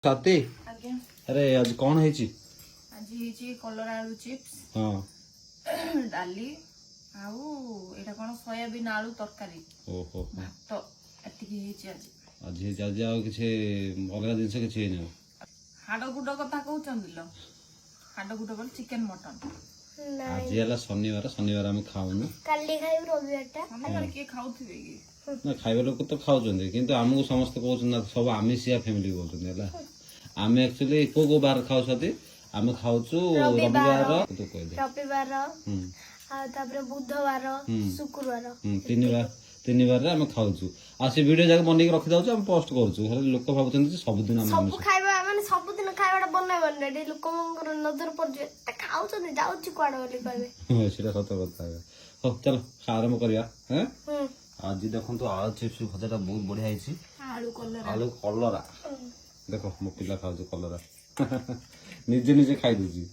साथी आज्ञा अरे आज कौन है जी? आज हे कलरा आलू चिप्स हाँ डाली आउ एटा कोन सोयाबीन आलू तरकारी ओहो भात एतिकी हेची आज आज आज आ किसी अलग जिनस किसी नहीं हाड़ गुड कथा कहउचंदी लो हाड़ गुड बोल चिकन मटन आज है शनिवार शनिवार आम खाऊनु काली खाइब रविवारटा हमर के खाउथिबे की ना खाइबा लोक तो खाऊଛନ୍ତି କିନ୍ତୁ ଆମକୁ ସମସ୍ତେ କହୁଛନ୍ତି ନା ସବୁ ଆମିଷିଆ ଫ୍ୟାମିଲି କହୁଛନ୍ତି ହେଲା ଆମେ एक्चुअली को बार ଖାଉଛନ୍ତି ଆମେ ଖାଉଛୁ ରବିବାର ତ କହିଦେ रविवार आ तापर बुधवार शुक्रवार तीन बार ଆମେ ଖାଉଛୁ ଆଉ ସେ ଭିडिଓ ଯାକ ବନେଇକି ରଖି ଦଉଛୁ ଆମେ ପୋଷ୍ଟ କରୁଛୁ ହେଲେ ଲୋକ ଭାବୁଛନ୍ତି ଯେ ସବୁଦିନ ଆମେ सब खाइबा माने सबदिन खाइबाटा बनाइबन रे लोकमंकर नजर पड़जे एते खाउछन जाउछि क्वाड बोली कहबे ସେଟା ସତ କଥା ହଉ ଚାଲ ଆରମ୍ଭ କରିବା हैं हम आज देखो तो आलू चिप्स भजाटा बहुत बढ़िया है आलू कलरा देखो मो पिला खाऊ कलरा निजे निजे खाई दूची